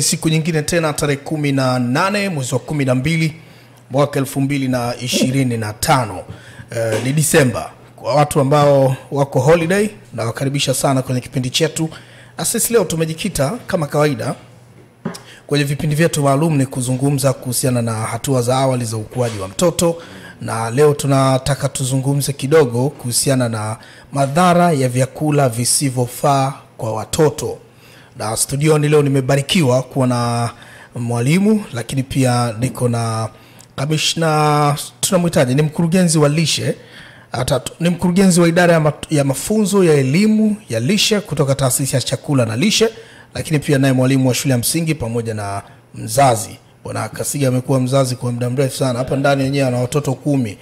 Siku nyingine tena tarehe 18 mwezi wa 12 mwaka 2025. Ni Disemba. Kwa watu ambao wako holiday na wakaribisha sana kwenye kipindi chetu. Na sisi leo tumejikita kama kawaida kwenye vipindi vyetu maalum ni kuzungumza kuhusiana na hatua za awali za ukuaji wa mtoto, na leo tunataka tuzungumze kidogo kuhusiana na madhara ya vyakula visivyofaa kwa watoto. Na studioni leo nimebarikiwa kuwa na mwalimu, lakini pia niko na kamishna, tunamhitaji ni mkurugenzi wa lishe, ni mkurugenzi wa idara ya mafunzo ya elimu ya lishe kutoka taasisi ya chakula na lishe, lakini pia naye mwalimu wa shule ya msingi pamoja na mzazi. Bwana Kasiga amekuwa mzazi kwa muda mrefu sana. Hapa ndani yenyewe ana watoto 10.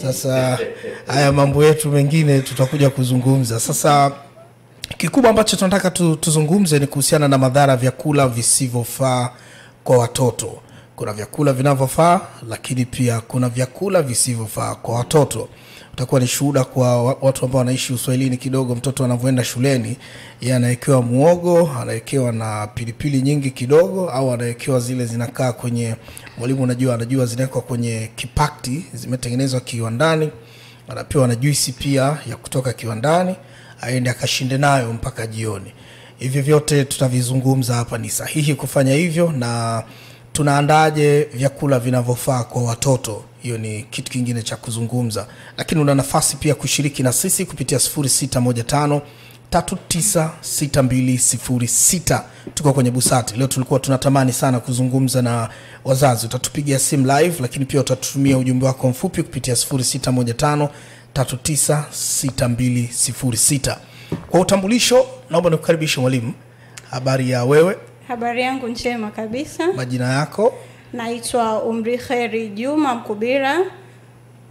Sasa haya mambo yetu mengine tutakuja kuzungumza. Sasa kikubwa ambacho tunataka tuzungumze ni kuhusiana na madhara ya vyakula visivyofaa kwa watoto. Kuna vyakula vinavyofaa, lakini pia kuna vyakula visivyofaa kwa watoto. Utakuwa ni shuhuda kwa watu ambao wanaishi Uswahilini kidogo. Mtoto anavyoenda shuleni, yeye anawekewa muogo, anawekewa na pilipili nyingi kidogo, au anawekewa zile zinakaa kwenye, mwalimu anajua zinawekwa kwenye kipakti, zimetengenezwa kiwandani. Anapewa na juisi pia ya kutoka kiwandani, aende akashinde nayo mpaka jioni. Hivyo vyote tutavizungumza hapa. Ni sahihi kufanya hivyo, na tunaandaje vyakula vinavyofaa kwa watoto? Hiyo ni kitu kingine cha kuzungumza. Lakini una nafasi pia kushiriki na sisi kupitia 0615 396206. Tuko kwenye Busati. Leo tulikuwa tunatamani sana kuzungumza na wazazi. Utatupigia simu live, lakini pia utatutumia ujumbe wako mfupi kupitia 0615 396206. Kwa utambulisho, naomba nikukaribishe mwalimu. Habari ya wewe? Habari yangu njema kabisa. Majina yako? Naitwa Umrikheri Juma Mkubira.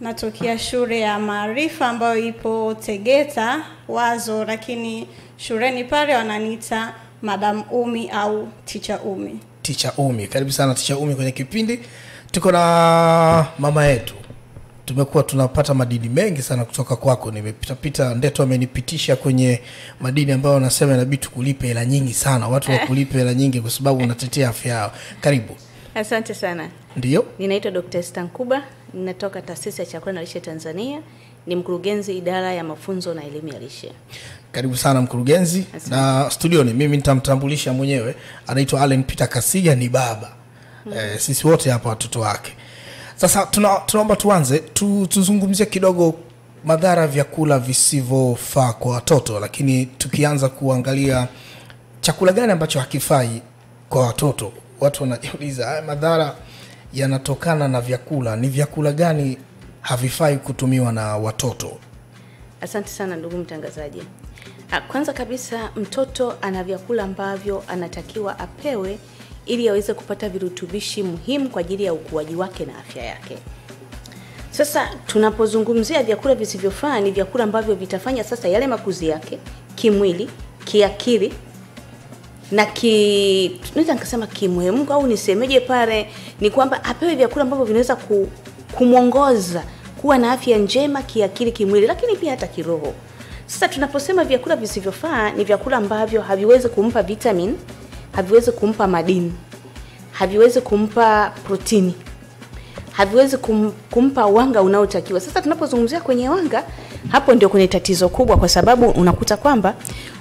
Natokea shule ya Maarifa ambayo ipo Tegeta Wazo, lakini shuleni pale wananiita Madam Umi au Teacher Umi. Teacher Umi. Karibu sana Teacher Umi kwenye kipindi. Tuko na mama yetu. Tumekuwa tunapata madini mengi sana kutoka kwako. Nimepita Ndeto amenipitisha kwenye madini ambayo wanasema inabidi tukulipe hela nyingi sana. Watu wakulipe hela nyingi kwa sababu unatetea afya yao. Karibu. Asante sana. Ndio. Ninaitwa Dr. Stankuba, ninatoka taasisi ya chakula na lishe Tanzania, ni mkurugenzi idara ya mafunzo na elimu ya lishe. Karibu sana mkurugenzi. Asante. Na studioni mimi nitamtambulisha mwenyewe, anaitwa Allen Peter Kasiga, ni baba. Sisi wote hapa watoto wake. Sasa tunaomba tuanze tuzungumzie kidogo madhara ya vyakula visivyofaa kwa watoto, lakini tukianza kuangalia chakula gani ambacho hakifai kwa watoto. Watu wanajiuliza haya madhara yanatokana na vyakula, ni vyakula gani havifai kutumiwa na watoto? Asante sana ndugu mtangazaji. Kwanza kabisa, mtoto ana vyakula ambavyo anatakiwa apewe ili aweze kupata virutubishi muhimu kwa ajili ya ukuaji wake na afya yake. Sasa tunapozungumzia vyakula visivyofaa, ni vyakula ambavyo vitafanya sasa yale makuzi yake kimwili, kiakili na tunaweza nikasema kimwemko, au nisemeje pale, ni kwamba apewe vyakula ambavyo vinaweza kumuongoza kuwa na afya njema kiakili, kimwili, lakini pia hata kiroho. Sasa tunaposema vyakula visivyofaa, ni vyakula ambavyo haviwezi kumpa vitamin, haviwezi kumpa madini, haviwezi kumpa protini, haviwezi kumpa wanga unaotakiwa. Sasa tunapozungumzia kwenye wanga, hapo ndio kwenye tatizo kubwa, kwa sababu unakuta kwamba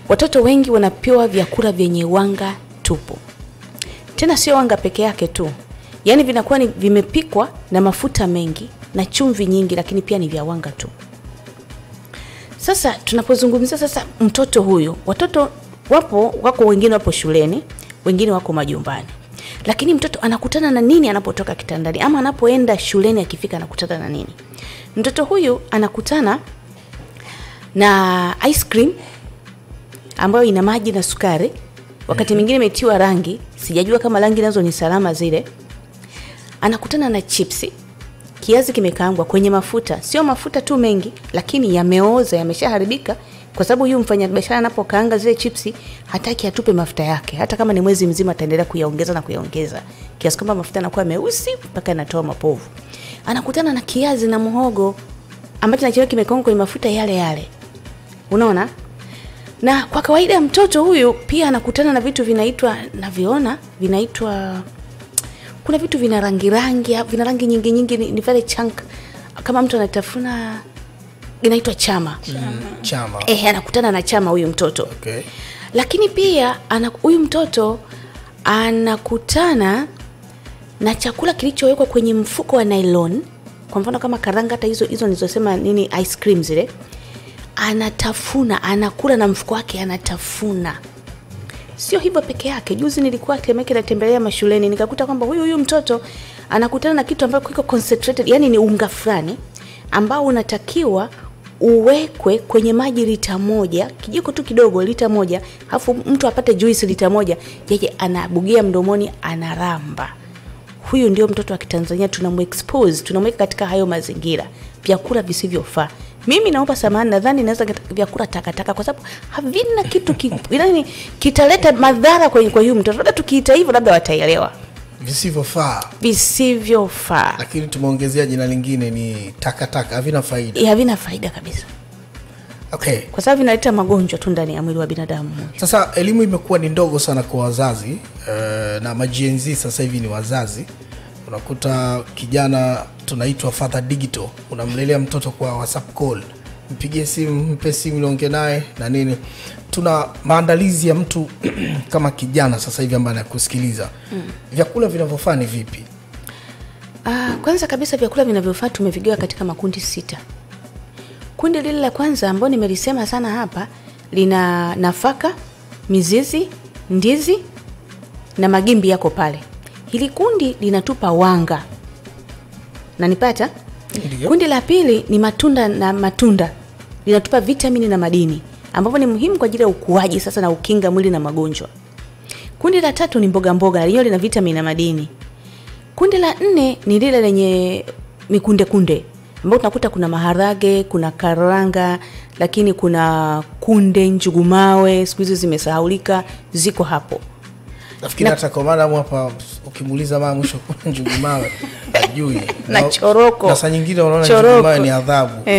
watoto wengi wanapewa vyakula vyenye wanga tupu. Tena sio wanga peke yake tu, yaani vinakuwa ni vimepikwa na mafuta mengi na chumvi nyingi, lakini pia ni vya wanga tu. Sasa tunapozungumzia sasa mtoto huyo, watoto wako wengine wapo shuleni, wengine wako majumbani. Lakini mtoto anakutana na nini anapotoka kitandani, ama anapoenda shuleni akifika anakutana na nini? Mtoto huyu anakutana na ice cream ambayo ina maji na sukari, wakati mwingine imetiwa rangi, sijajua kama rangi nazo ni salama zile. Anakutana na chipsi, kiazi kimekaangwa kwenye mafuta, sio mafuta tu mengi, lakini yameoza, yameshaharibika, kwa sababu huyu mfanyabiashara anapokaanga zile chipsi hataki atupe mafuta yake. Hata kama ni mwezi mzima ataendelea kuyaongeza kiasi kwamba mafuta yanakuwa meusi mpaka yanatoa mapovu. Anakutana na kiazi na muhogo ambacho nacho kimekaangwa kwenye mafuta yale yale. Unaona? Na kwa kawaida mtoto huyu pia anakutana na vitu vinaitwa kuna vitu vina rangi nyingi ni very chunk, kama mtu anatafuna inaitwa chama. Chama. Anakutana na chama huyu mtoto. Okay. Lakini pia huyu mtoto anakutana na chakula kilichowekwa kwenye mfuko wa nylon. Kwa mfano kama karanga, hata hizo nilizosema nini, ice cream zile. Anatafuna, anakula na mfuko wake anatafuna. Sio hivyo peke yake. Juzi nilikuwa Temeke natembelea mashuleni, nikakuta kwamba huyu mtoto anakutana na kitu ambacho kiko concentrated, yani ni unga fulani ambao unatakiwa uwekwe kwenye maji lita 1, kijiko tu kidogo lita 1, alafu mtu apate juice lita 1, yeye anabugia mdomoni anaramba. Huyu ndio mtoto wa Kitanzania tunamexpose, tunamweka katika hayo mazingira, vyakula visivyofaa. Mimi naomba samahani, nadhani naweza vyakula takataka kwa sababu havina kitu kitaleta madhara kwa huyu mtoto. Labda tukiita hivyo labda wataelewa. Visivyofaa. Lakini tumeongezea jina lingine ni takataka, havina faida. Havina faida kabisa. Okay. Kwa sababu vinaleta magonjwa tu ndani ya mwili wa binadamu. Sasa elimu imekuwa ni ndogo sana kwa wazazi, na majenzi sasa hivi ni wazazi. Unakuta kijana tunaitwa father digital, unamlelea mtoto kwa WhatsApp call, mpigie simu, mpe simu niongee naye na nini. Tuna maandalizi ya mtu kama kijana sasa hivi ambaye anakusikiliza. Vyakula vinavyofaa ni vipi? Kwanza kabisa vyakula vinavyofaa tumevigawa katika makundi 6. Kundi lile la kwanza ambalo nimelisema sana hapa lina nafaka, mizizi, ndizi na magimbi yako pale. Hili kundi linatupa wanga. Na nipata? Ndiyo. Kundi la pili ni matunda. Linatupa vitamini na madini ambapo ni muhimu kwa ajili ya ukuaji sasa na ukinga mwili na magonjwa. Kundi la 3 ni mboga, lenyewe lina vitamini na madini. Kundi la 4 ni lile lenye mikunde ambapo tunakuta kuna maharage, kuna karanga, lakini kuna kunde, njugumawe, siku hizo zimesahaulika, ziko hapo. Nafikiri hata kwa maana hapa ukimuuliza mama mwisho kuna njugumawe hajui. Na choroko. Na saa nyingine unaona njugumawe ni adhabu.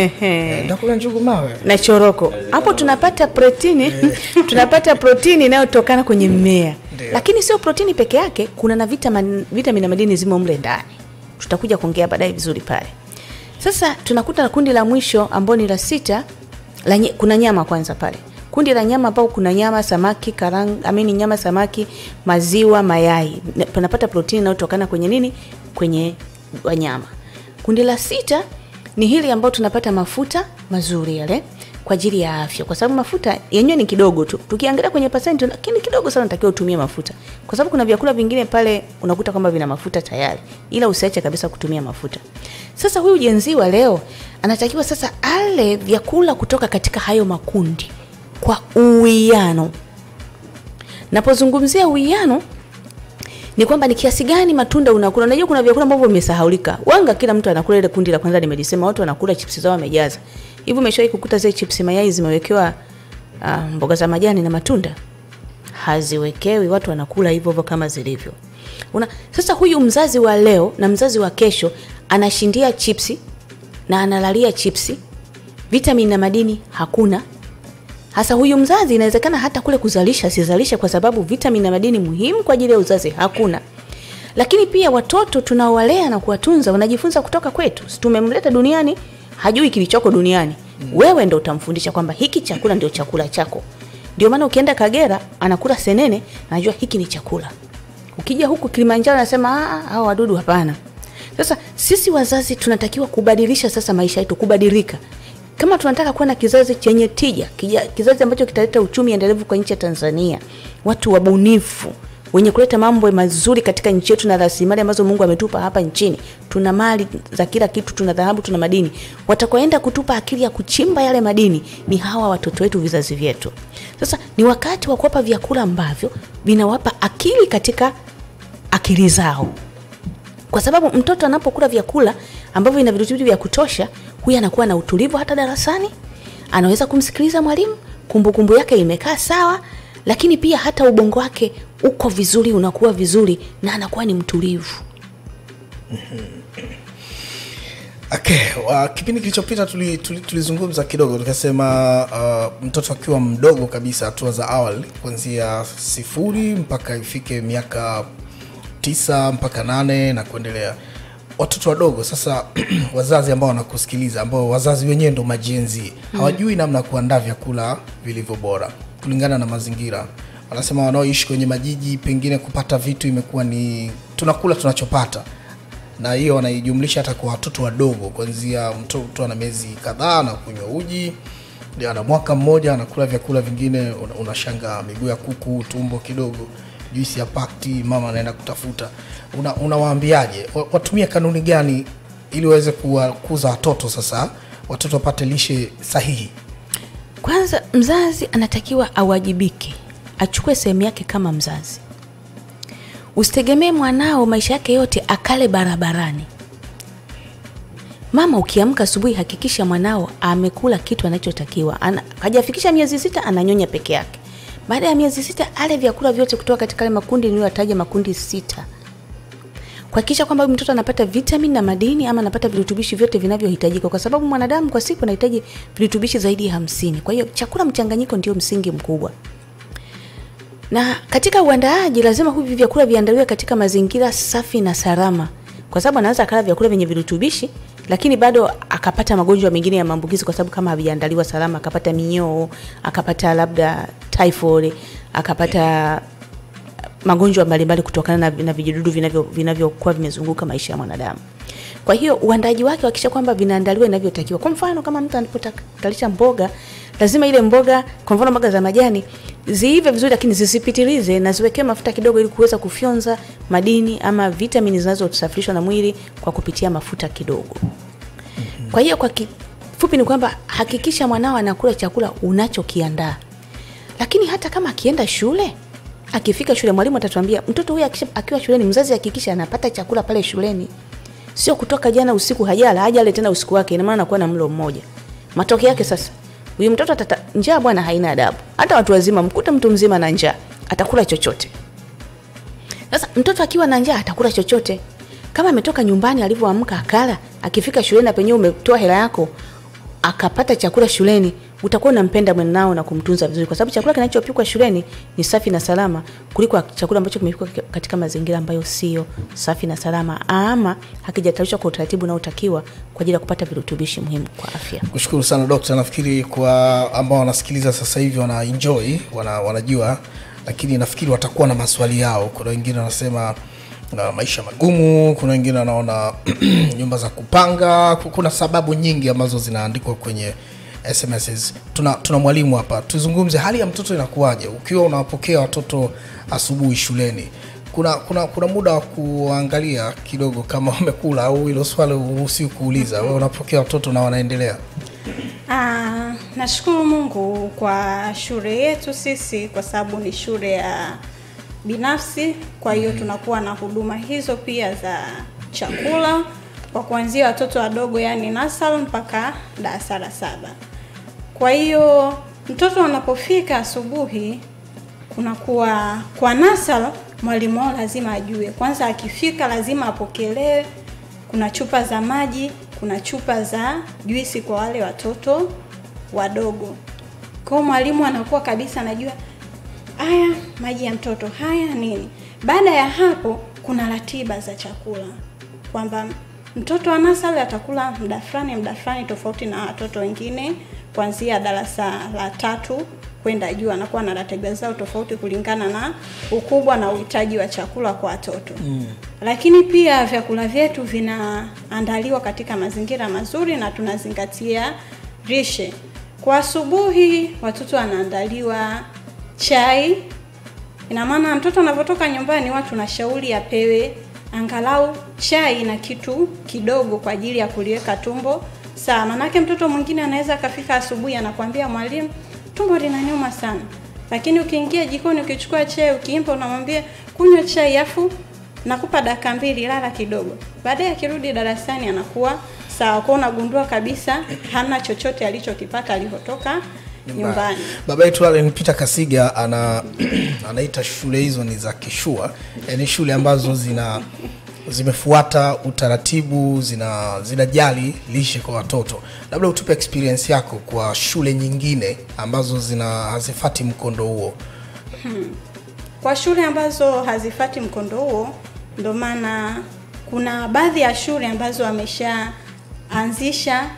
Ndakula njugumawe. Na choroko. Hapo tunapata protini, tunapata protini inayotokana kwenye mmea. Lakini sio protini peke yake, kuna na vitamini na madini zimo mle ndani. Tutakuja kuongea baadaye vizuri pale. Sasa tunakuta na kundi la mwisho ambao ni la 6, kuna nyama kwanza pale. Kundi la nyama ambao kuna nyama, samaki, nyama, samaki, maziwa, mayai. Tunapata protini inayotokana kwenye nini? Kwenye wanyama. Kundi la 6 ni hili ambao tunapata mafuta mazuri yale kwa ajili ya afya. Kwa sababu mafuta yenyewe ni kidogo tu. Tukiangalia kwenye percent lakini kidogo sana unatakiwa utumie mafuta. Kwa sababu kuna vyakula vingine pale unakuta kwamba vina mafuta tayari. Ila usiache kabisa kutumia mafuta. Sasa huyu jenzi wa leo anatakiwa sasa ale vyakula kutoka katika hayo makundi kwa uwiano. Napozungumzia uwiano ni kwamba ni kiasi gani matunda unakula. Unajua kuna vyakula ambavyo vimesahaulika. Wanga kila mtu anakula ile kundi la kwanza nimelisema, watu wanakula chips zao wamejaza. Hivi umeshawahi kukuta zile chips mayai zimewekewa mboga za majani na matunda? Haziwekewi, watu wanakula hivyo kama zilivyo. Sasa huyu mzazi wa leo na mzazi wa kesho anashindia chipsi na analalia chipsi. Vitamini na madini hakuna. Hasa huyu mzazi inawezekana hata kule sizalisha kwa sababu vitamini na madini muhimu kwa ajili ya uzazi hakuna. Lakini pia watoto tunaowalea na kuwatunza wanajifunza kutoka kwetu. Tumemleta duniani, hajui kilichoko duniani. Wewe ndio utamfundisha kwamba hiki chakula ndio chakula chako. Ndio maana ukienda Kagera anakula senene, anajua hiki ni chakula. Ukija huku Kilimanjaro anasema hao wadudu hapana. Sasa sisi wazazi tunatakiwa kubadilisha sasa maisha yetu, kubadilika. Kama tunataka kuwa na kizazi chenye tija, kizazi ambacho kitaleta uchumi endelevu kwa nchi ya Tanzania, watu wabunifu, wenye kuleta mambo mazuri katika nchi yetu na rasilimali ambazo Mungu ametupa hapa nchini. Tuna mali za kila kitu, tuna dhahabu, tuna madini. Watakoenda kutupa akili ya kuchimba yale madini ni hawa watoto wetu, vizazi vyetu. Sasa ni wakati wa kuwapa vyakula ambavyo vinawapa akili katika akili zao. Kwa sababu mtoto anapokula vyakula ambavyo vina virutubisho vya kutosha, huyu anakuwa na utulivu hata darasani, anaweza kumsikiliza mwalimu, kumbukumbu yake imekaa sawa, lakini pia hata ubongo wake uko vizuri, unakuwa vizuri na anakuwa ni mtulivu. Okay, kipindi kilichopita tulizungumza kidogo tukasema mtoto akiwa mdogo kabisa, hatua za awali kuanzia 0 mpaka ifike miaka 9 mpaka 8 na kuendelea. Watoto wadogo sasa wazazi ambao wanakusikiliza, ambao wazazi wenyewe ndo majenzi, hawajui namna kuandaa vyakula vilivyo bora kulingana na mazingira. Wanasema wanaoishi kwenye majiji pengine kupata vitu imekuwa ni tunakula tunachopata. Na hiyo wanaijumlisha hata kwa watoto wadogo, kuanzia mtoto ana miezi kadhaa na kunywa uji, ndio ana mwaka mmoja anakula vyakula vingine unashanga miguu ya kuku, tumbo kidogo, juisi ya pakti, mama anaenda kutafuta. Unawaambiaje? Watumie kanuni gani ili waweze kuwakuza watoto sasa watoto wapate lishe sahihi? Kwanza mzazi anatakiwa awajibike, achukue sehemu yake kama mzazi. Usitegemee mwanao maisha yake yote akale barabarani. Mama, ukiamka asubuhi hakikisha mwanao amekula kitu anachotakiwa. Hajafikisha miezi 6 ananyonya peke yake. Baada ya miezi 6 ale vyakula vyote kutoka katika ile makundi niliyotaja, makundi 6. Kuhakikisha kwamba mtoto anapata vitamini na madini ama anapata virutubishi vyote vinavyohitajika, kwa sababu mwanadamu kwa siku anahitaji virutubishi zaidi ya 50. Kwa hiyo chakula mchanganyiko ndio msingi mkubwa. Na katika uandaaji lazima hivi vyakula viandaliwe katika mazingira safi na salama, kwa sababu anaweza akala vyakula vyenye virutubishi lakini bado akapata magonjwa mengine ya maambukizi, kwa sababu kama havijaandaliwa salama akapata minyoo, akapata labda typhoid, akapata magonjwa mbalimbali kutokana na vijidudu vinavyokuwa vimezunguka maisha ya mwanadamu. Kwa hiyo uandaaji wake hakikisha kwamba vinaandaliwa inavyotakiwa. Kwa mfano kama mtu anapotalisha mboga, lazima ile mboga, kwa mfano mboga za majani, ziive vizuri lakini zisipitilize, na ziwekwe mafuta kidogo ili kuweza kufyonza madini ama vitamini zinazosafirishwa na mwili kwa kupitia mafuta kidogo. Kwa hiyo kwa kifupi ni kwamba hakikisha mwanao anakula chakula unachokiandaa. Lakini hata kama akienda shule, akifika shule mwalimu atatuambia mtoto huyu akiwa shuleni, mzazi hakikisha anapata chakula pale shuleni. Sio kutoka jana usiku hajale tena usiku wake, ina maana anakuwa na mlo mmoja. Matokeo yake sasa huyu mtoto njaa bwana haina adabu. Hata watu wazima, mkuta mtu mzima na njaa, atakula chochote. Sasa mtoto akiwa na njaa atakula chochote. Kama ametoka nyumbani alivyoamka akala, akifika shuleni na penyewe umetoa hela yako akapata chakula shuleni, utakuwa unampenda mwanao na kumtunza vizuri, kwa sababu chakula kinachopikwa shuleni ni safi na salama kuliko chakula ambacho kimepikwa katika mazingira ambayo sio safi na salama ama hakijatayarishwa kwa utaratibu unaotakiwa kwa ajili ya kupata virutubishi muhimu kwa afya. Kushukuru sana Dr. Nafikiri kwa ambao wanasikiliza sasa hivi wana enjoy, wanajua, lakini nafikiri watakuwa na maswali yao. Kuna wengine wanasema maisha magumu, kuna wengine wanaona nyumba za kupanga, kuna sababu nyingi ambazo zinaandikwa kwenye SMSs. Tuna mwalimu hapa. Tuzungumze hali ya mtoto inakuaje ukiwa unawapokea watoto asubuhi shuleni. Kuna muda wa kuangalia kidogo kama wamekula au hilo swali uruhusiwi kuuliza. Wewe unapokea watoto na wanaendelea? Nashukuru Mungu kwa shule yetu sisi, kwa sababu ni shule ya binafsi. Kwa hiyo tunakuwa na huduma hizo pia za chakula kwa kuanzia watoto wadogo, yani nasal mpaka darasa la 7. Kwa hiyo mtoto anapofika asubuhi, kunakuwa kwa nasal, mwalimu wao lazima ajue. Kwanza akifika lazima apokelewe. Kuna chupa za maji, kuna chupa za juisi kwa wale watoto wadogo. Kwa mwalimu anakuwa kabisa anajua haya maji ya mtoto, haya nini. Baada ya hapo kuna ratiba za chakula, kwamba mtoto wa nasali atakula muda fulani tofauti na watoto wengine kuanzia darasa la 3 kwenda juu. Anakuwa na ratiba zao tofauti kulingana na ukubwa na uhitaji wa chakula kwa watoto. Lakini pia vyakula vyetu vinaandaliwa katika mazingira mazuri na tunazingatia lishe. Kwa asubuhi watoto wanaandaliwa chai. Ina maana mtoto anapotoka nyumbani watu tunashauri apewe angalau chai na kitu kidogo kwa ajili ya kuliweka tumbo sawa. Manake mtoto mwingine anaweza kafika asubuhi anakuambia mwalimu, tumbo linaniuma sana. Lakini ukiingia jikoni ukichukua chai ukiimpa unamwambia kunywa chai afu nakupa dakika 2 lala kidogo. Baadaye akirudi darasani anakuwa sawa. Kwa unagundua kabisa hana chochote alichokipata alipotoka nyumbani. Baba yetu Allen Peter Kasiga anaita shule hizo ni za kishua, yani shule ambazo zimefuata utaratibu, zinajali lishe kwa watoto. Labda utupe experience yako kwa shule nyingine ambazo hazifuati mkondo huo. Kwa shule ambazo hazifuati mkondo huo, ndio maana kuna baadhi ya shule ambazo wameshaanzisha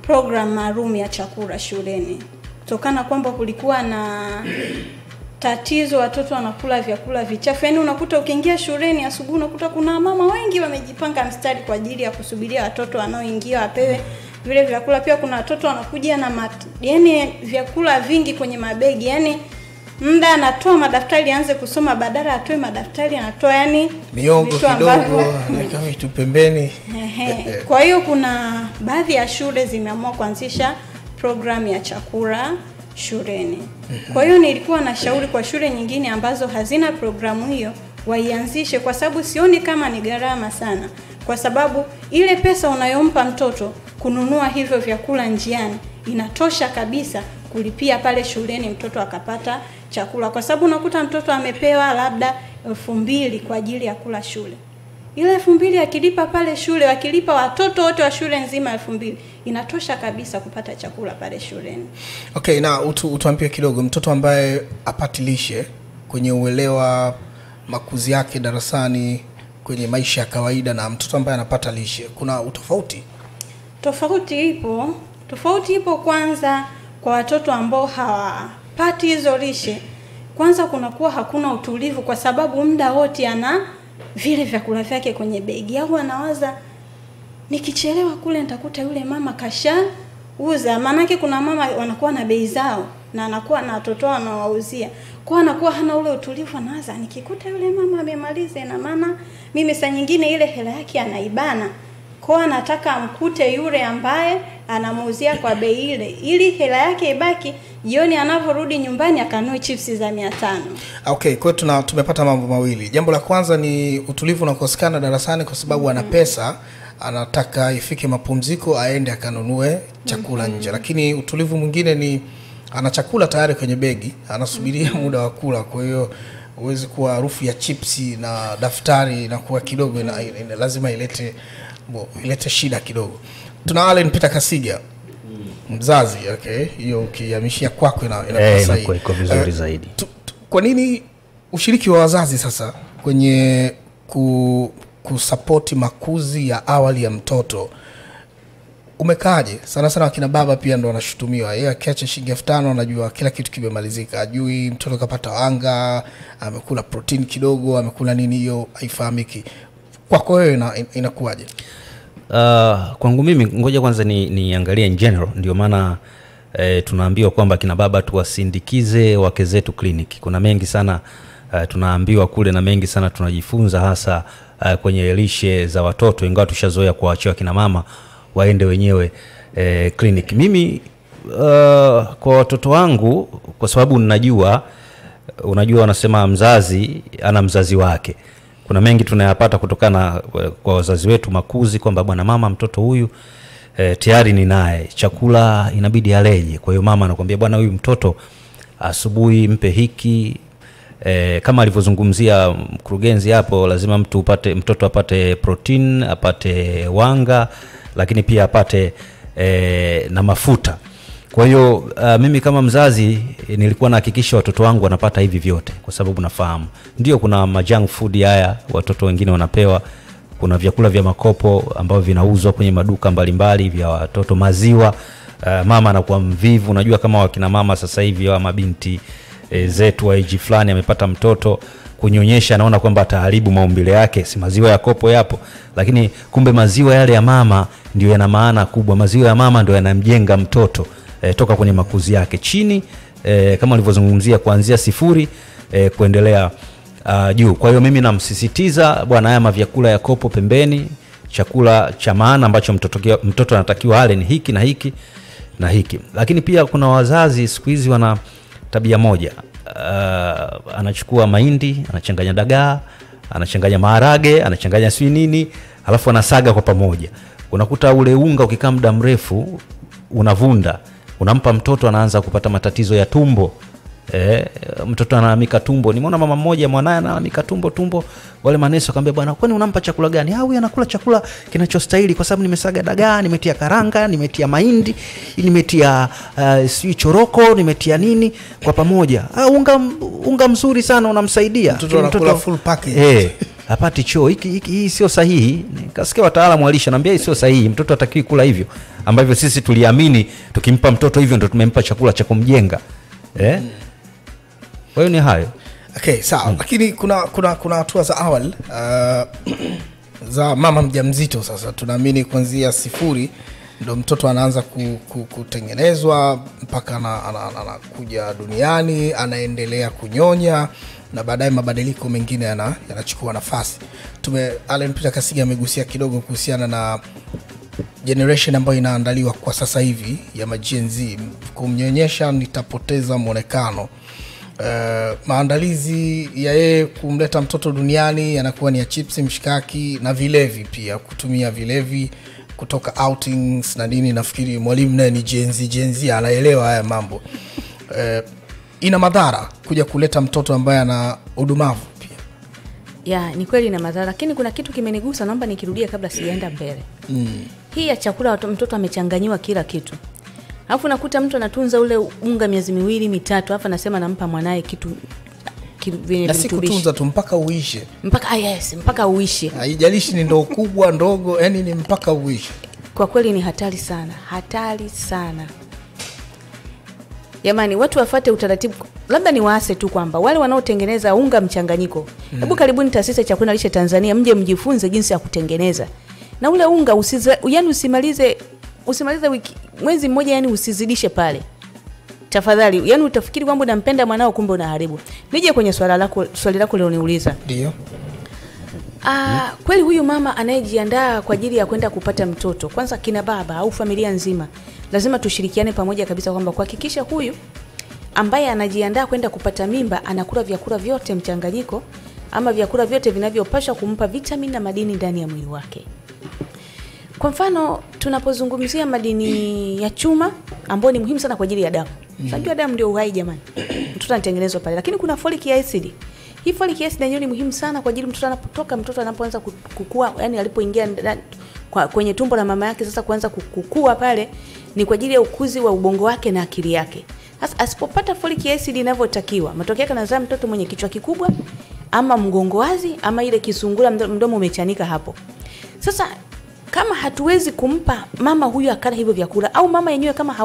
program maalum ya chakula shuleni. Kutokana kwamba kulikuwa na tatizo watoto wanakula vyakula vichafu. Yaani unakuta ukiingia shuleni asubuhi unakuta kuna mama wengi wamejipanga mstari kwa ajili ya kusubiria watoto wanaoingia wapewe vile vyakula. Pia kuna watoto wanakuja na vyakula vingi kwenye mabegi. Yaani muda anatoa madaftari aanze kusoma, badala atoe madaftari anatoa miongo kidogo kama vitu pembeni. Kwa hiyo kuna baadhi ya shule zimeamua kuanzisha program ya chakula shuleni. Kwa hiyo nilikuwa na shauri kwa shule nyingine ambazo hazina programu hiyo waianzishe, kwa sababu sioni kama ni gharama sana, kwa sababu ile pesa unayompa mtoto kununua hivyo vyakula njiani inatosha kabisa kulipia pale shuleni mtoto akapata chakula. Kwa sababu unakuta mtoto amepewa labda 2,000 kwa ajili ya kula shule. Ile 2,000 akilipa pale shule, wakilipa watoto wote wa shule nzima 2,000, inatosha kabisa kupata chakula pale shuleni. Okay, na utuambie kidogo mtoto ambaye apati lishe kwenye uelewa makuzi yake darasani kwenye maisha ya kawaida na mtoto ambaye anapata lishe, kuna utofauti? Tofauti ipo kwanza kwa watoto ambao hawapati hizo lishe. Kwanza kunakuwa hakuna utulivu, kwa sababu muda wote ana vile vyakula vyake kwenye begi. Au anawaza nikichelewa kule nitakuta yule mama kashauza. Maana kuna mama wanakuwa na bei zao na anakuwa na watoto anawauzia. Kwa anakuwa hana ule utulivu, anawaza nikikuta yule mama amemaliza, na maana mimi saa nyingine ile hela yake anaibana. Kwa anataka amkute yule ambaye anamuuzia kwa bei ile, ili hela yake ibaki, jioni anaporudi nyumbani akanue chipsi za 500. Okay, kwa hiyo tumepata mambo mawili. Jambo la kwanza ni utulivu unakosekana darasani kwa sababu ana pesa, anataka ifike mapumziko aende akanunue chakula nje. Lakini utulivu mwingine ni ana chakula tayari kwenye begi, anasubiria muda wa kula. Kwa hiyo uweze kuwa harufu ya chipsi na daftari na kuwa kidogo lazima ilete shida kidogo. Tuna Allen Peter Kasiga, mzazi. Okay, hiyo ukihamishia kwako inakuwa iko vizuri zaidi. Kwa nini ushiriki wa wazazi sasa kwenye kusupport makuzi ya awali ya mtoto umekaje? Sana wakina baba pia ndo wanashutumiwa. Yeye akiacha shilingi 5,000 anajua kila kitu kimemalizika. Ajui mtoto kapata wanga, amekula protein kidogo, amekula nini, hiyo haifahamiki. Kwako wewe inakuwaje? Kwangu mimi ngoja kwanza niangalie in general. Ndio maana tunaambiwa kwamba kina baba tuwasindikize wake zetu kliniki. Kuna mengi sana tunaambiwa kule na mengi sana tunajifunza, hasa kwenye lishe za watoto, ingawa tushazoea kuachia kina mama waende wenyewe kliniki. Mimi kwa watoto wangu, kwa sababu unajua wanasema mzazi ana mzazi wake. Kuna mengi tunayapata kutokana kwa wazazi wetu makuzi, kwamba bwana mama mtoto huyu tayari ni naye chakula inabidi aleje. Kwa hiyo mama anakuambia bwana huyu mtoto asubuhi mpe hiki, kama alivyozungumzia mkurugenzi hapo, lazima mtoto apate protein, apate wanga, lakini pia apate na mafuta. Kwa hiyo mimi kama mzazi nilikuwa nahakikisha watoto wangu wanapata hivi vyote, kwa sababu nafahamu ndio kuna majunk food haya watoto wengine wanapewa. Kuna vyakula vya makopo ambavyo vinauzwa kwenye maduka mbalimbali vya watoto, maziwa. Mama anakuwa mvivu. Unajua kama wakina mama sasa hivi wa mabinti zetu wa age fulani amepata mtoto, kunyonyesha anaona kwamba ataharibu maumbile yake, si maziwa ya kopo yapo. Lakini kumbe maziwa yale ya mama ndio yana maana kubwa. Maziwa ya mama ndio yanamjenga mtoto toka kwenye makuzi yake chini, kama alivyozungumzia kuanzia 0 kuendelea juu. Kwa hiyo mimi namsisitiza bwana, haya mavyakula ya kopo pembeni, chakula cha maana ambacho mtoto anatakiwa ale ni hiki na hiki na hiki. Lakini pia kuna wazazi siku hizi wana tabia moja, anachukua mahindi, anachanganya dagaa, anachanganya maharage, anachanganya sui nini, alafu anasaga kwa pamoja. Unakuta ule unga ukikaa muda mrefu unavunda, unampa mtoto, anaanza kupata matatizo ya tumbo. mtoto analalamika tumbo. Nimeona mama mmoja mwanae analalamika tumbo, wale manesi akamwambia bwana, kwani unampa chakula gani? Huyu anakula chakula kinachostahili kwa sababu nimesaga dagaa, nimetia karanga, nimetia mahindi, nimetia choroko, nimetia nini kwa pamoja. Unga mzuri sana unamsaidia. Mtoto anakula full package. Hapati choo. Hii sio sahihi. Nikasikia wataalamu walisha naambia hii sio sahihi. Mtoto hatakiwi kula hivyo ambavyo sisi tuliamini tukimpa mtoto hivyo ndio tumempa chakula cha kumjenga. Kwa hiyo ni hayo. Okay, sawa. Lakini kuna hatua za awali za mama mjamzito. Sasa tunaamini kuanzia 0 ndio mtoto anaanza kutengenezwa mpaka anakuja duniani, anaendelea kunyonya na baadaye mabadiliko mengine yanachukua nafasi. Allen Peter Kasiga amegusia kidogo kuhusiana na generation ambayo inaandaliwa kwa sasa hivi ya Gen Z. Kumnyonyesha nitapoteza muonekano. Maandalizi ya yeye kumleta mtoto duniani yanakuwa ni ya chips, mshikaki na vilevi pia, kutumia vilevi kutoka outings na nini. Nafikiri mwalimu naye ni Gen Z anaelewa haya mambo. Ina madhara kuja kuleta mtoto ambaye ana udumavu pia. Ni kweli ina madhara, lakini kuna kitu kimenigusa, naomba nikirudia kabla sijaenda mbele. Hii ya chakula mtoto amechanganyiwa kila kitu. Alafu nakuta mtu anatunza ule unga miezi 2-3, alafu anasema nampa mwanae kitu na si kutunza tu mpaka uishe. Mpaka uishe. Haijalishi ni ndo kubwa ndogo, yani ni mpaka uishe. Kwa kweli ni hatari sana. Jamani, watu wafuate utaratibu. Labda ni waase tu kwamba wale wanaotengeneza unga mchanganyiko, hebu karibuni taasisi ya chakula lishe Tanzania, mje mjifunze jinsi ya kutengeneza. Na ule unga usimalize mwezi mmoja, yani usizidishe pale. Tafadhali, yani utafikiri kwamba unampenda mwanao kumbe unaharibu. Nije kwenye swali lako leo niuliza. Ndio. Kweli huyu mama anayejiandaa kwa ajili ya kwenda kupata mtoto, kwanza kina baba au familia nzima, lazima tushirikiane pamoja kabisa kwamba kuhakikisha huyu ambaye anajiandaa kwenda kupata mimba anakula vyakula vyote mchanganyiko, ama vyakula vyote vinavyopaswa kumpa vitamini na madini ndani ya mwili wake. Kwa mfano, tunapozungumzia madini ya chuma ambayo ni muhimu sana kwa ajili ya damu. Unajua damu ndio uhai jamani. Mtoto anatengenezwa pale. Lakini kuna folic acid. Hii folic acid ni muhimu sana kwa ajili mtoto anapoanza kukua, yani alipoingia kwenye tumbo la mama yake, sasa kuanza kukua pale ni kwa ajili ya ukuzi wa ubongo wake na akili yake. Sasa asipopata folic acid inavyotakiwa, matokeo yake anazaa mtoto mwenye kichwa kikubwa, ama mgongo wazi, ama ile kisungula mdomo umechanika hapo. Sasa kama hatuwezi kumpa mama huyu akala hivyo vyakula, au mama yenyewe kama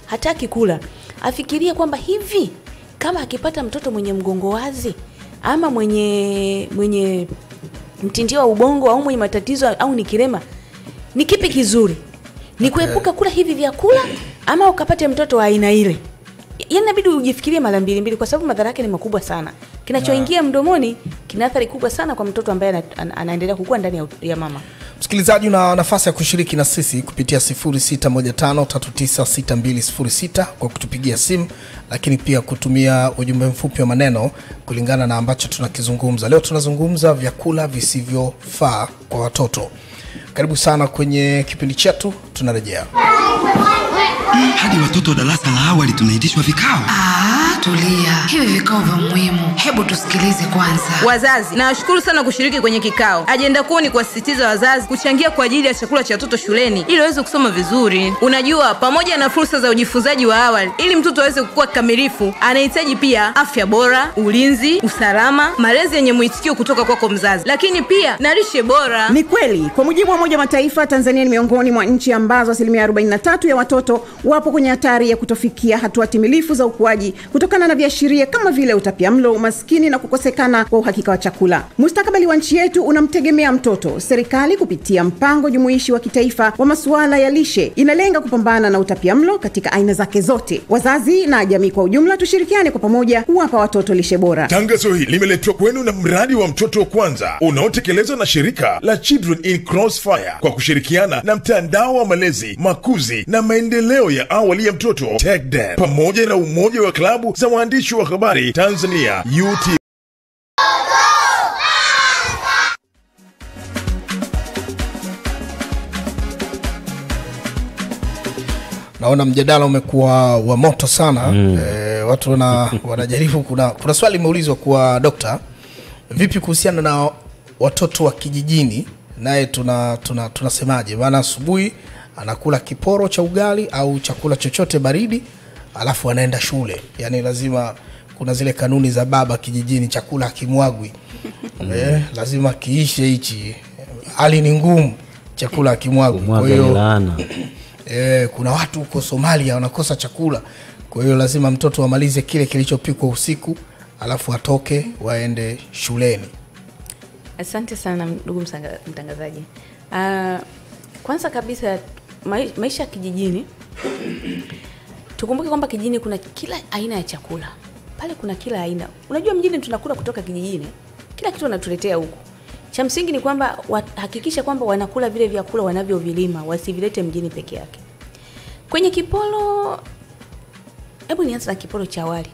hataki kula, afikirie kwamba hivi kama akipata mtoto mwenye mgongo wazi, ama mwenye mtindio wa ubongo, au mwenye matatizo, au ni kilema, ni kipi kizuri? Ni kuepuka kula hivi vyakula, ama ukapate mtoto wa aina ile? Yaani inabidi ujifikirie mara mbili kwa sababu madhara yake ni makubwa sana. Kinachoingia mdomoni kina athari kubwa sana kwa mtoto ambaye anaendelea kukua ndani ya mama. Msikilizaji, una nafasi ya kushiriki na sisi kupitia 0615396206 kwa kutupigia simu, lakini pia kutumia ujumbe mfupi wa maneno kulingana na ambacho tunakizungumza. Leo tunazungumza vyakula visivyofaa kwa watoto. Karibu sana kwenye kipindi chetu, tunarejea. Hadi watoto darasa la awali tunaitishwa vikao. Tulia. Hivi vikao vya muhimu, hebu tusikilize kwanza. Wazazi, nawashukuru sana kushiriki kwenye kikao. Ajenda kuu ni kuwasisitiza wazazi kuchangia kwa ajili ya chakula cha watoto shuleni ili waweze kusoma vizuri. Unajua, pamoja na fursa za ujifunzaji wa awali, ili mtoto aweze kukua kikamilifu, anahitaji pia afya bora, ulinzi, usalama, malezi yenye mwitikio kutoka kwako mzazi, lakini pia na lishe bora. Ni kweli, kwa mujibu wa Umoja wa Mataifa, Tanzania ni miongoni mwa nchi ambazo 43% ya watoto wapo kwenye hatari ya kutofikia hatua timilifu za ukuaji kutokana na viashiria kama vile utapiamlo, umaskini na kukosekana kwa uhakika wa chakula. Mustakabali wa nchi yetu unamtegemea mtoto. Serikali kupitia mpango jumuishi wa kitaifa wa masuala ya lishe inalenga kupambana na utapiamlo katika aina zake zote. Wazazi na jamii kwa ujumla tushirikiane kwa pamoja kuwapa watoto lishe bora. Tangazo hili limeletwa kwenu na mradi wa mtoto kwanza unaotekelezwa na shirika la Children in Crossfire kwa kushirikiana na mtandao wa malezi, makuzi na maendeleo ya awali ya mtoto TECDEM pamoja na umoja wa klabu za waandishi wa habari Tanzania UT. Naona mjadala umekuwa wa moto sana. Watu wanajaribu kuna swali limeulizwa kwa dokta, vipi kuhusiana na watoto wa kijijini, naye tunasemaje? Maana asubuhi anakula kiporo cha ugali au chakula chochote baridi alafu anaenda shule. Yaani lazima kuna zile kanuni za baba kijijini, chakula hakimwagwi. Lazima kiishe hichi. Hali ni ngumu, chakula hakimwagwi. Kwa hiyo kuna watu huko Somalia wanakosa chakula. Kwa hiyo lazima mtoto amalize kile kilichopikwa usiku alafu atoke waende shuleni. Asante sana ndugu mtangazaji. Kwanza kabisa maisha kijijini, tukumbuke kwamba kijijini kuna kila aina ya chakula. Pale kuna kila aina. Unajua mjini tunakula kutoka kijijini, kila kitu wanatuletea huko. Cha msingi ni kwamba hakikisha kwamba wanakula vile vyakula wanavyovilima, wasivilete mjini peke yake. Kwenye kiporo, hebu nianze na kiporo cha wali.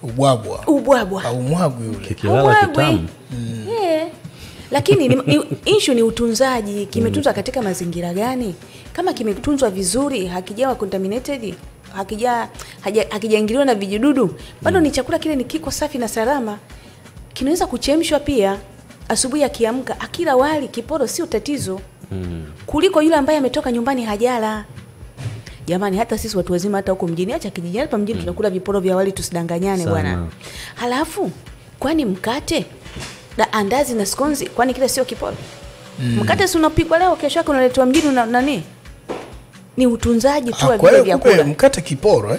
Ubwabwa. Au mwagwi yule. Kikilala kitamu. Lakini issue ni utunzaji. Kimetunzwa katika mazingira gani? Kama kimetunzwa vizuri, hakijawa contaminated, hakijaingiliwa na vijidudu, bado ni chakula kile, ni kiko safi na salama. Kinaweza kuchemshwa pia. Asubuhi akiamka akila wali kiporo sio tatizo. Kuliko yule ambaye ametoka nyumbani hajala. Jamani, hata sisi watu wazima hata huko mjini, acha kijijini, hapa mjini tunakula viporo vya wali, tusidanganyane bwana. Halafu kwani mkate na andazi na skonzi, kwani kile sio kiporo? Mkate si unapikwa leo, kesho yake unaletwa mjini na nani? Ni utunzaji tu wa vile vyakula. Mkate kiporo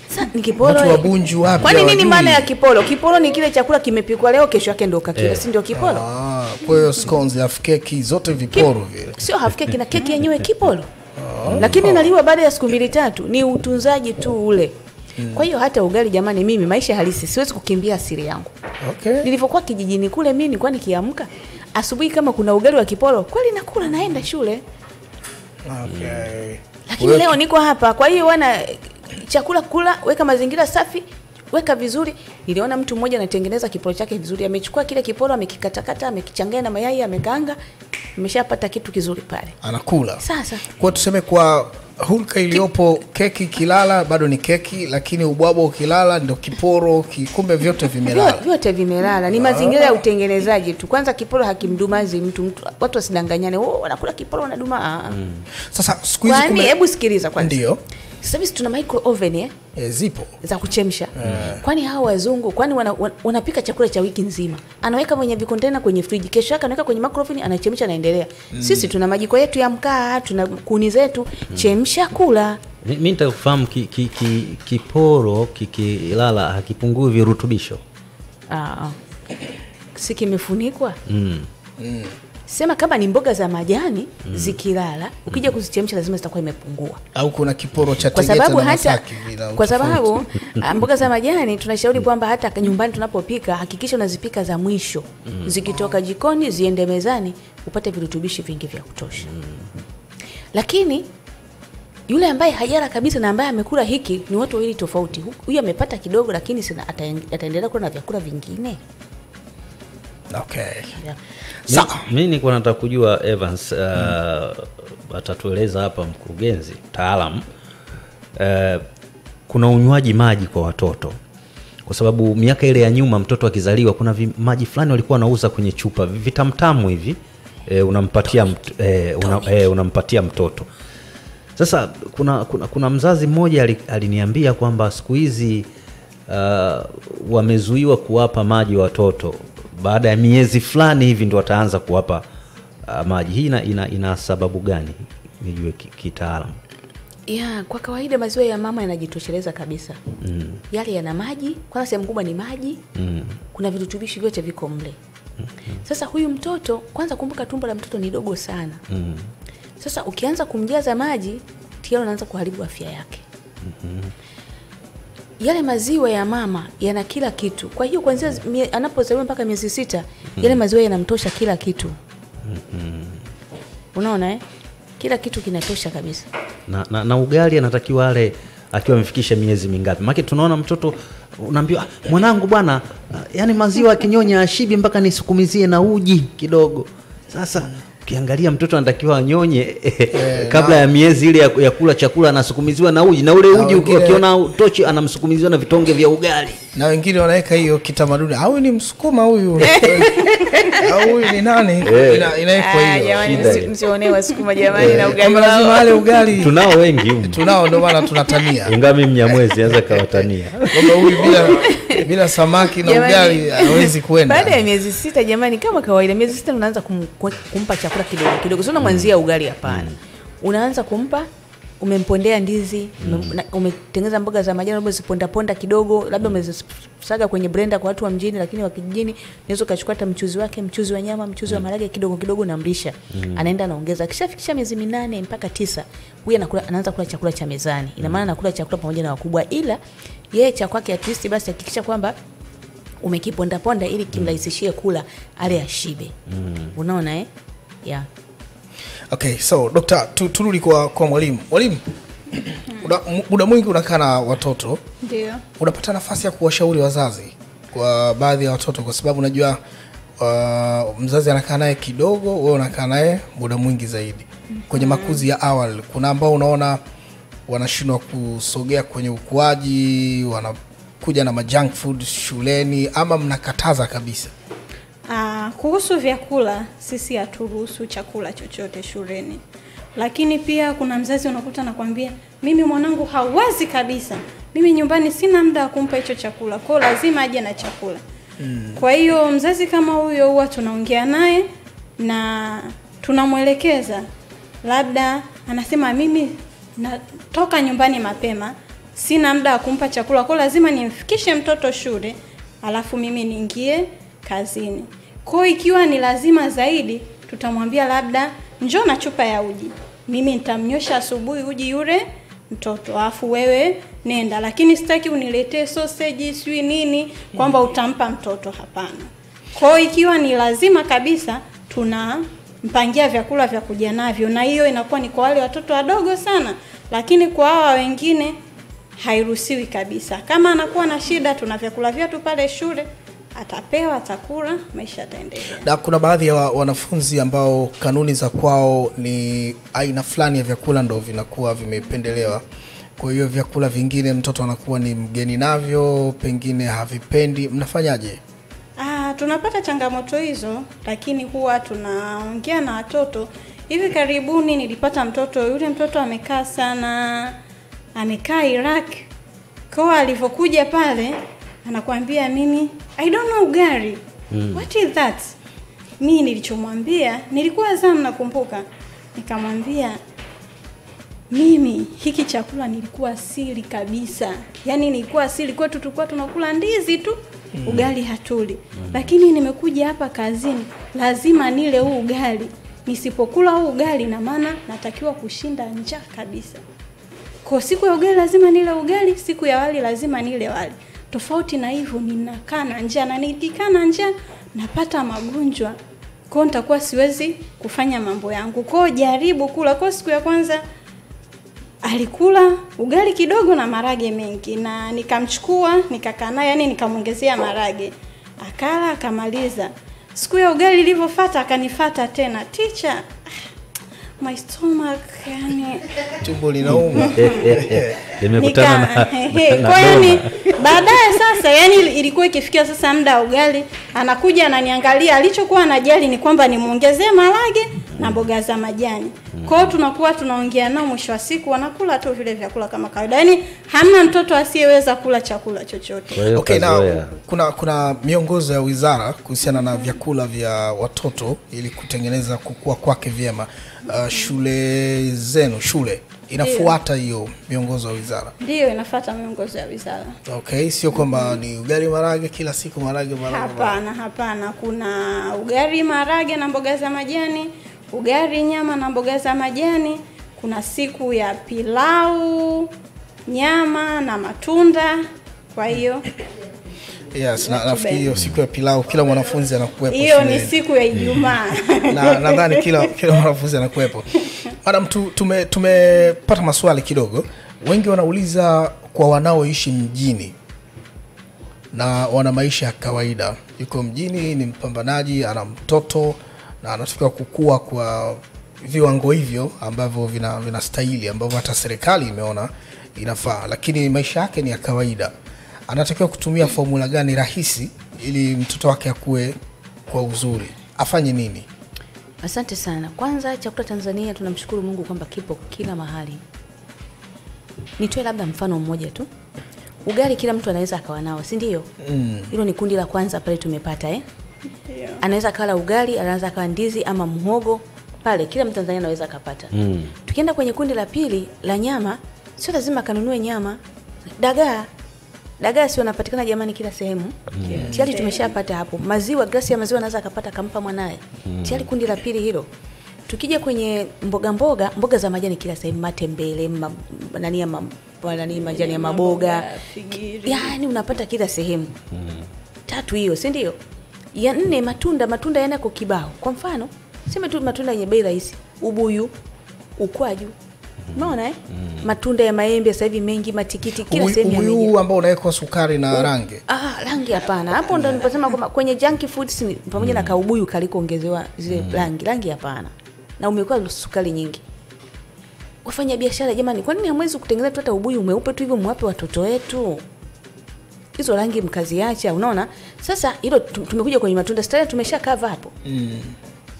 Sasa ni kiporo. Watu wabunju wapi? Kwani nini maana ya kiporo? Kiporo ni kile chakula kimepikwa leo, kesho yake ndio kakila, si ndio kiporo? Kwa hiyo scones, half cake zote viporo vile. Sio half cake na keki yenyewe kiporo. Lakini naliwa baada ya siku 2-3, ni utunzaji tu ule. Kwa hiyo hata ugali jamani, mimi maisha halisi siwezi kukimbia asili yangu. Nilipokuwa kijijini kule, mimi nilikuwa nikiamka asubuhi kama kuna ugali wa kiporo, kweli nakula, naenda shule. Lakini leo niko hapa, kwa hiyo chakula kula, weka mazingira safi, weka vizuri. Niliona mtu mmoja anatengeneza kiporo chake vizuri, amechukua kile kiporo, amekikatakata, amekichanganya na mayai, amekaanga, ameshapata kitu kizuri pale. Anakula. Sasa kwa tuseme kwa hulka iliyopo, keki kilala bado ni keki, lakini ubwabwa ukilala ndio kiporo, kumbe vyote vimelala. Vyote vimelala. Ni mazingira ya utengenezaji tu. Kwanza kiporo hakimdumazi mtu, watu wasidanganyane, wanakula kiporo wanaduma. Sasa siku hizi hebu sikiliza kwanza. Ndio. Sasa hivi tuna micro oven zipo za kuchemsha. Kwani hao wazungu kwani wanapika chakula cha wiki nzima, anaweka kwenye vikontena kwenye friji, kesho yake anaweka kwenye micro oven, anachemsha, anaendelea. Sisi tuna majiko yetu ya mkaa, tuna kuni zetu, chemsha kula. Mimi nitakufahamu kiporo kikilala hakipungui virutubisho. Si kimefunikwa. Sema kama ni mboga za majani zikilala, ukija kuzichemsha lazima zitakuwa imepungua. Au kuna kiporo cha Tegeta na Masaki vile. Kwa sababu mboga za majani tunashauri kwamba hata nyumbani tunapopika hakikisha unazipika za mwisho. Zikitoka jikoni ziende mezani upate virutubishi vingi vya kutosha. Lakini yule ambaye hajala kabisa na ambaye amekula hiki ni watu wawili tofauti. Huyu amepata kidogo lakini ataendelea kula na vyakula vingine. Mimi niko nataka kujua Evans, atatueleza hapa mkurugenzi mtaalamu, kuna unywaji maji kwa watoto, kwa sababu miaka ile ya nyuma mtoto akizaliwa kuna maji fulani walikuwa wanauza kwenye chupa vitamtamu hivi, unampatia mtoto. Sasa kuna mzazi mmoja aliniambia kwamba siku hizi wamezuiwa kuwapa maji watoto, baada ya miezi fulani hivi ndio wataanza kuwapa maji. Hii ina sababu gani? Nijue kitaalamu. Kwa kawaida maziwa ya mama yanajitosheleza kabisa. Yale yana maji, kwa sehemu kubwa ni maji. Kuna virutubishi vyote viko mle. Sasa huyu mtoto, kwanza kumbuka tumbo la mtoto ni dogo sana. Sasa ukianza kumjaza maji, tayari unaanza kuharibu afya yake. Yale maziwa ya mama yana kila kitu. Kwa hiyo kuanzia anapozaliwa mpaka miezi 6, yale maziwa yanamtosha kila kitu. Unaona kila kitu kinatosha kabisa. Na ugali anatakiwa ale akiwa amefikisha miezi mingapi? Maana tunaona mtoto unaambiwa mwanangu bwana, yani maziwa akinyonya ashibi mpaka nisukumizie na uji kidogo. Sasa ukiangalia mtoto anatakiwa anyonye kabla ya miezi ile ya kula chakula, anasukumiziwa na uji, na ule uji ukiona tochi anamsukumiziwa na vitonge vya ugali, na wengine wanaweka hiyo kitamaduni, au ni Msukuma huyu au huyu ni nani, inawekwa hiyo. Jamani, msione Wasukuma jamani na ugali wao, lazima wale ugali. Tunao wengi huko, tunao, ndio maana tunatania. Ingawa mimi Mnyamwezi anaweza kawatania kwamba huyu bila samaki na ugali hawezi kwenda. Baada ya miezi 6 jamani, kama kawaida miezi 6 unaanza kumpa chakula kidogo kidogo, sio mwanzia ugali, hapana. Unaanza kumpa, umempondea ndizi, umetengeneza mboga za majani, umeziponda ponda kidogo, labda umezisaga kwenye blender kwa watu wa mjini, lakini wa kijijini unaweza kuchukua hata mchuzi wake, mchuzi wa nyama, mchuzi wa marage kidogo kidogo na mlisha. Anaenda anaongeza, kishafikisha miezi 8 mpaka 9, huyu anaanza kula chakula cha mezani. Ina maana anakula chakula pamoja na wakubwa, ila yeye cha kwake at least basi hakikisha kwamba umekiponda ponda ili kimrahisishie kula ale ashibe. Unaona yeah. Okay, so Dr. turudi kwa mwalimu. Mwalimu, muda mwingi unakaa na watoto. Ndio. Unapata nafasi ya kuwashauri wazazi kwa baadhi ya watoto, kwa sababu unajua mzazi anakaa naye kidogo, wewe unakaa naye muda mwingi zaidi. Kwenye makuzi ya awali, kuna ambao unaona wanashindwa kusogea kwenye ukuaji, wanakuja na junk food shuleni, ama mnakataza kabisa? Kuhusu vyakula, sisi haturuhusu chakula chochote shuleni. Lakini pia kuna mzazi unakuta anakuambia, mimi mwanangu hawezi kabisa, mimi nyumbani sina muda wa kumpa hicho chakula, kwa lazima aje na chakula. Kwa hiyo mzazi kama huyo huwa tunaongea naye na tunamwelekeza. Labda anasema mimi natoka nyumbani mapema, sina muda wa kumpa chakula, kwa lazima nimfikishe mtoto shule, alafu mimi niingie kazini. Kwa ikiwa ni lazima zaidi, tutamwambia labda njoo na chupa ya uji, mimi nitamnyosha asubuhi uji yule mtoto, alafu wewe nenda. Lakini sitaki uniletee sausage sui nini kwamba utampa mtoto, hapana. Kwa ikiwa ni lazima kabisa, tunampangia vyakula vya kuja navyo, na hiyo inakuwa ni kwa wale watoto wadogo sana. Lakini kwa hawa wengine hairuhusiwi kabisa. Kama anakuwa na shida, tuna vyakula vyetu pale shule, atapewa, atakula, maisha yataendelea. Na kuna baadhi ya wanafunzi ambao kanuni za kwao ni aina fulani ya vyakula ndio vinakuwa vimependelewa. Kwa hiyo vyakula vingine mtoto anakuwa ni mgeni navyo, pengine havipendi. Mnafanyaje? Tunapata changamoto hizo, lakini huwa tunaongea na watoto. Hivi karibuni nilipata yule mtoto amekaa sana, amekaa Iraq. Kwa alivyokuja pale, anakuambia mimi I don't know ugali. What is that? Mimi nilichomwambia, nilikuwa zamu nakumbuka, nikamwambia mimi hiki chakula nilikuwa siri kabisa. Yaani nilikuwa siri, kwetu tulikuwa tunakula ndizi tu, ugali hatuli. Lakini nimekuja hapa kazini, lazima nile huu ugali. Nisipokula huu ugali na maana natakiwa kushinda njaa kabisa. Kwa siku ya ugali lazima nile ugali, siku ya wali lazima nile wali. Tofauti na hivyo ninakaa na njaa, na nikikaa na njaa napata magonjwa. Kwa nitakuwa siwezi kufanya mambo yangu. Kwa jaribu kula. Kwa siku ya kwanza alikula ugali kidogo na marage mengi, na nikamchukua nikakaa naye, yani nikamongezea marage. Akala akamaliza. Siku ya ugali ilivyofuata akanifuata tena, teacher, my stomach, yani tumbo linauma. Nimekutana na kwa yani baadaye sasa, yani ilikuwa ikifikia sasa muda wa ugali, anakuja ananiangalia, alichokuwa anajali ni kwamba nimuongezee marage na mboga za majani. Kwa hiyo tunakuwa tunaongea nao, mwisho wa siku wanakula tu vile vyakula kama kawaida. Yani hamna mtoto asiyeweza kula chakula chochote. Okay, na kuna miongozo ya wizara kuhusiana na vyakula vya watoto ili kutengeneza kukua kwake vyema. Shule zenu, shule inafuata hiyo miongozo ya wizara? Ndio, inafuata miongozo ya wizara. Okay, sio kwamba ni ugali marage kila siku marage. Hapana, kuna ugali marage na mboga za majani, ugali nyama na mboga za majani, kuna siku ya pilau, nyama na matunda. Kwa hiyo yes, nafikiri hiyo siku ya pilau kila mwanafunzi anakuepo. Hiyo ni siku ya Ijumaa. Nadhani kila mwanafunzi anakuepo. Madam, tumepata maswali kidogo. Wengi wanauliza kwa wanaoishi mjini na wana maisha ya kawaida. Yuko mjini, ni mpambanaji, ana mtoto, na anatakiwa kukua kwa viwango hivyo ambavyo vinastahili, ambavyo hata serikali imeona inafaa, lakini maisha yake ni ya kawaida. Anatakiwa kutumia formula gani rahisi ili mtoto wake akue kwa uzuri? Afanye nini? Asante sana. Kwanza chakula Tanzania tunamshukuru Mungu kwamba kipo kila mahali. Nitoe labda mfano mmoja tu. Ugali kila mtu anaweza akawa nao, si ndio? Hilo ni kundi la kwanza pale tumepata Yeah. Anaweza kala ugali, anaweza kala ndizi ama muhogo, pale kila Mtanzania anaweza akapata. Tukienda kwenye kundi la pili la nyama, sio lazima kanunue nyama. Dagaa sio napatikana jamani kila sehemu. Tayari tumeshapata hapo. Maziwa, glasi ya maziwa anaweza akapata kampa mwanae. Tayari kundi la pili hilo. Tukija kwenye mboga za majani kila sehemu, matembele, majani ya maboga, yani unapata kila sehemu. 3 hiyo, si ndio? Ya 4 matunda yana kwa kibao. Kwa mfano, sema tu matunda yenye bei rahisi, ubuyu, ukwaju. Unaona matunda ya maembe sasa hivi mengi, matikiti kila sehemu yamejaa. Ubuyu ambao unaweka sukari na rangi. Rangi hapana. Hapo ndo niliposema kwamba kwenye junk foods pamoja na kaubuyu kalikoongezewa zile rangi hapana. Na umekuwa sukari nyingi. Wafanya biashara jamani, kwa nini hamwezi kutengeneza hata ubuyu mweupe tu hivyo mwape watoto wetu? Hizo rangi mkaziacha, unaona? Sasa hilo tumekuja kwenye matunda, style tumeshakava hapo.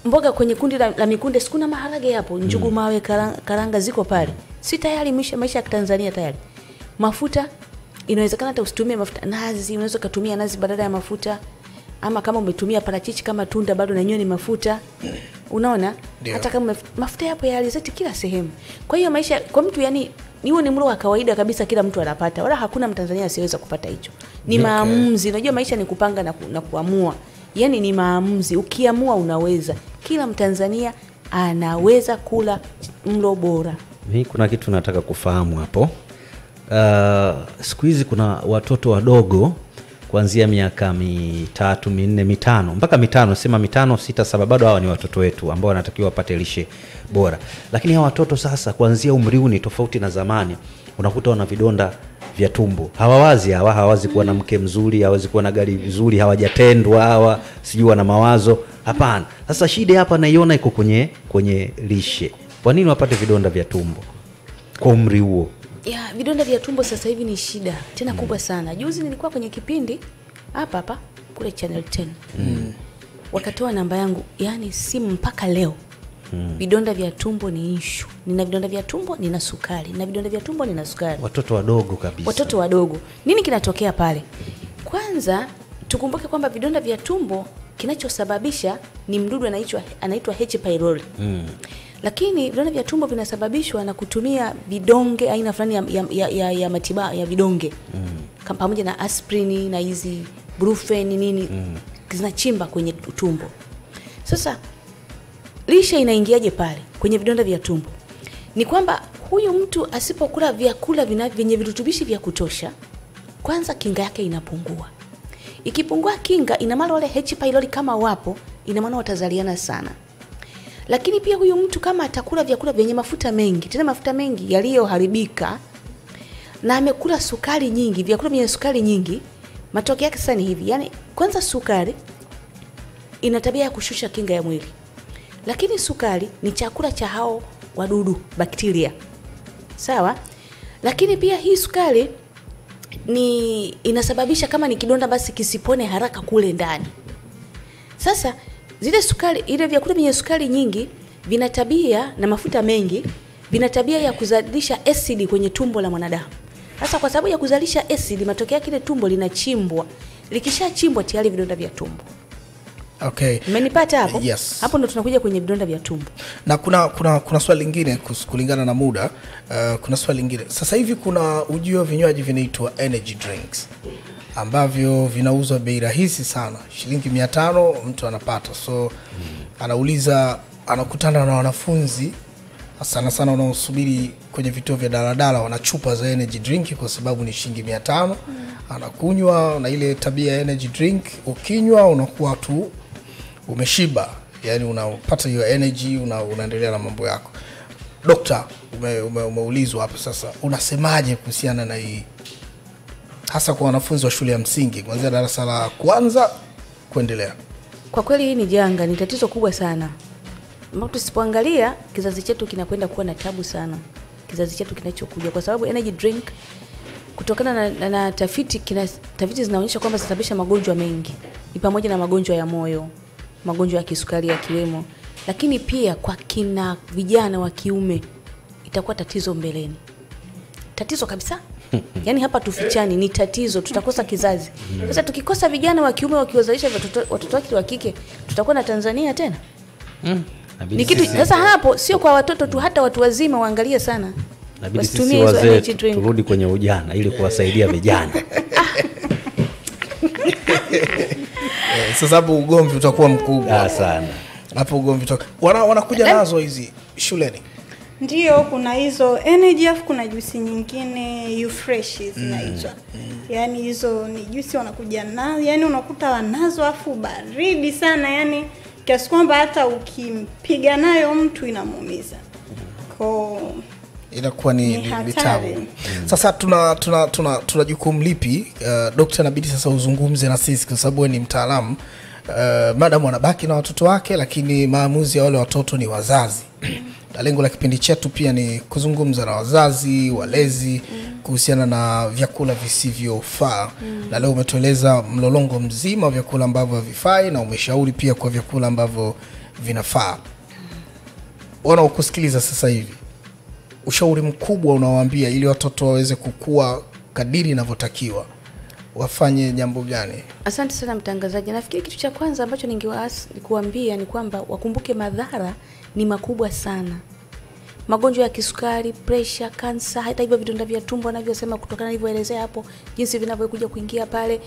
Mboga kwenye kundi la mikunde, sikuna maharage hapo, njugu mawe, karanga ziko pale. Si tayari maisha ya Tanzania tayari. Mafuta inawezekana hata usitumie mafuta nazi, unaweza kutumia nazi badala ya mafuta. Ama kama umetumia parachichi kama tunda bado na ni mafuta. Unaona? Hata kama mafuta yapo ya alizeti kila sehemu. Kwa hiyo maisha kwa mtu yani hiyo ni mlo wa kawaida kabisa, kila mtu anapata. Wala hakuna Mtanzania asiyeweza kupata hicho. Ni maamuzi. Unajua maisha ni kupanga na kuamua. Yani ni maamuzi. Ukiamua unaweza. Kila Mtanzania anaweza kula mlo bora. Mimi kuna kitu nataka kufahamu hapo. Siku hizi kuna watoto wadogo kuanzia miaka 3, 4, 5 mpaka 5, sema 5, 6, 7, bado hawa ni watoto wetu ambao wanatakiwa wapate lishe bora. Lakini hawa watoto sasa kuanzia umri huu ni tofauti na zamani. Unakuta wana vidonda vya tumbo. Hawawazi kuwa na mke mzuri, hawazi kuwa na gari vizuri, hawajatendwa, sijui wana mawazo. Hapana. Sasa shida hapa naiona iko kwenye lishe. Kwa nini wapate vidonda vya tumbo kwa umri huo? Vidonda vya tumbo sasa hivi ni shida tena kubwa sana. Juzi nilikuwa kwenye kipindi hapa kule Channel 10. Wakatoa namba yangu, yani simu mpaka leo. Vidonda vya tumbo ni issue. Nina vidonda vya tumbo, nina sukari. Na vidonda vya tumbo nina sukari. Watoto wadogo kabisa. Watoto wadogo. Nini kinatokea pale? Kwanza tukumbuke kwamba vidonda vya tumbo kinachosababisha ni mdudu anaitwa H pylori. Lakini vidonda vya tumbo vinasababishwa na kutumia vidonge aina fulani ya matibabu ya vidonge. Kama pamoja na aspirin na hizi brufen nini zinachimba kwenye tumbo. Sasa lishe inaingiaje pale kwenye vidonda vya tumbo? Ni kwamba huyu mtu asipokula vyakula vyenye virutubishi vya kutosha, kwanza kinga yake inapungua. Ikipungua kinga, ina maana wale H pylori kama wapo, ina maana watazaliana sana. Lakini pia huyu mtu kama atakula vyakula vyenye mafuta mengi, tena mafuta mengi yaliyoharibika, na amekula sukari nyingi, vyakula vyenye sukari nyingi, matokeo yake sasa ni hivi. Yani kwanza sukari ina tabia ya kushusha kinga ya mwili. Lakini sukari ni chakula cha hao wadudu, bakteria. Sawa? Lakini pia hii sukari inasababisha kama ni kidonda basi kisipone haraka kule ndani. Sasa zile sukari, ile vyakula vyenye sukari nyingi vina tabia na mafuta mengi, vina tabia ya kuzalisha acid kwenye tumbo la mwanadamu. Sasa kwa sababu ya kuzalisha acid, matokeo yake ile tumbo linachimbwa. Likishachimbwa tayari vidonda vya tumbo. Okay. Umenipata hapo? Yes. Hapo ndo tunakuja kwenye vidonda vya tumbo. Na kuna swali lingine kulingana na muda. Kuna swali lingine. Sasa hivi kuna ujio vinywaji vinaitwa energy drinks ambavyo vinauzwa bei rahisi sana. Shilingi 500 mtu anapata. So anauliza, anakutana na wanafunzi sana wanaosubiri kwenye vituo vya daladala, wana chupa za energy drink kwa sababu ni shilingi 500. Anakunywa, na ile tabia ya energy drink, ukinywa unakuwa tu umeshiba, yani unapata hiyo energy, unaendelea na mambo yako. Dokta, umeulizwa hapa sasa, unasemaje kuhusiana na hii, hasa kwa wanafunzi wa shule ya msingi kuanzia darasa la kwanza kuendelea? Kwa kweli hii ni janga, ni tatizo kubwa sana. Mbona tusipoangalia kizazi chetu kinakwenda kuwa na tabu sana. Kizazi chetu kinachokuja kwa sababu energy drink kutokana na tafiti zinaonyesha kwamba zinasababisha magonjwa mengi. Ni pamoja na magonjwa ya moyo, magonjwa ya kisukari yakiwemo, lakini pia kwa kina vijana wa kiume itakuwa tatizo mbeleni. Tatizo kabisa. Yaani hapa tufichani, ni tatizo, tutakosa kizazi. Sasa tukikosa vijana wa kiume wakiwazalisha watoto wake wa kike, tutakuwa na Tanzania tena? Ni kitu sasa hapo sio kwa watoto tu, hata watu wazima waangalie sana. Inabidi sisi wazee turudi kwenye ujana ili kuwasaidia vijana. Sasa hapo ugomvi utakuwa mkubwa sana. Hapo ugomvi wanakuja nazo hizi shuleni. Ndio, kuna hizo energy, afu kuna juisi nyingine you fresh zinaitwa. Yaani hizo ni juisi wanakuja nazo, yani unakuta wanazo afu baridi sana, yani kiasi kwamba hata ukimpiga nayo mtu inamuumiza. Kwa inakuwa ni vitabu. Sasa tuna jukumu lipi? Daktari inabidi sasa uzungumze na sisi kwa sababu wewe ni mtaalamu. Madam anabaki na watoto wake, lakini maamuzi ya wale watoto ni wazazi. Na lengo la kipindi chetu pia ni kuzungumza na wazazi, walezi kuhusiana na vyakula visivyofaa. Na leo umetueleza mlolongo mzima wa vyakula ambavyo havifai na umeshauri pia kwa vyakula ambavyo vinafaa. Wanaokusikiliza sasa hivi, ushauri mkubwa unawaambia ili watoto waweze kukua kadiri inavyotakiwa, wafanye jambo gani? Asante sana mtangazaji. Nafikiri kitu cha kwanza ambacho ningekuambia ni kwamba wakumbuke madhara ni makubwa sana. Magonjwa ya kisukari, pressure, kansa, hata hivyo vidonda vya tumbo wanavyosema kutokana na nilivyoelezea hapo, jinsi vinavyokuja kuingia pale,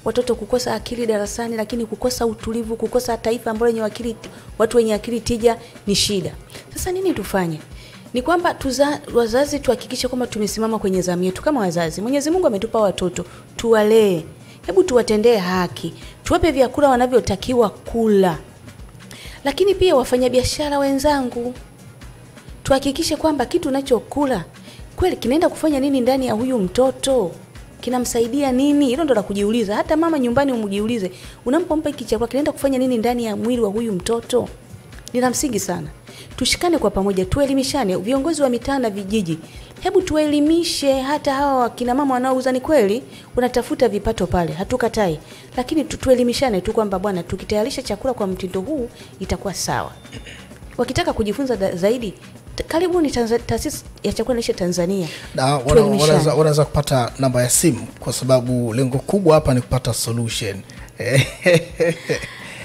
watoto kukosa akili darasani, lakini kukosa utulivu, kukosa taifa ambalo lenye akili, watu wenye akili tija ni shida. Sasa nini tufanye? Ni kwamba wazazi tuhakikishe kwamba tumesimama kwenye zamu yetu kama wazazi. Mwenyezi Mungu ametupa watoto, tuwalee. Hebu tuwatendee haki. Tuwape vyakula wanavyotakiwa kula. Lakini pia wafanyabiashara wenzangu, tuhakikishe kwamba kitu unachokula kweli kinaenda kufanya nini ndani ya huyu mtoto? Kinamsaidia nini? Hilo ndo la kujiuliza. Hata mama nyumbani umujiulize, unampompa hiki chakula kinaenda kufanya nini ndani ya mwili wa huyu mtoto? Ni la msingi sana. Tushikane kwa pamoja, tuelimishane. Viongozi wa mitaa na vijiji, hebu tuelimishe hata hawa kina mama wanaouza. Ni kweli wanatafuta vipato pale, hatukatai, lakini tuelimishane tu kwamba bwana, tukitayarisha chakula kwa mtindo huu itakuwa sawa. Wakitaka kujifunza zaidi, karibuni taasisi ya chakula lishe Tanzania. Na wanaweza kupata namba ya simu kwa sababu lengo kubwa hapa ni kupata solution.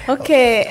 Okay.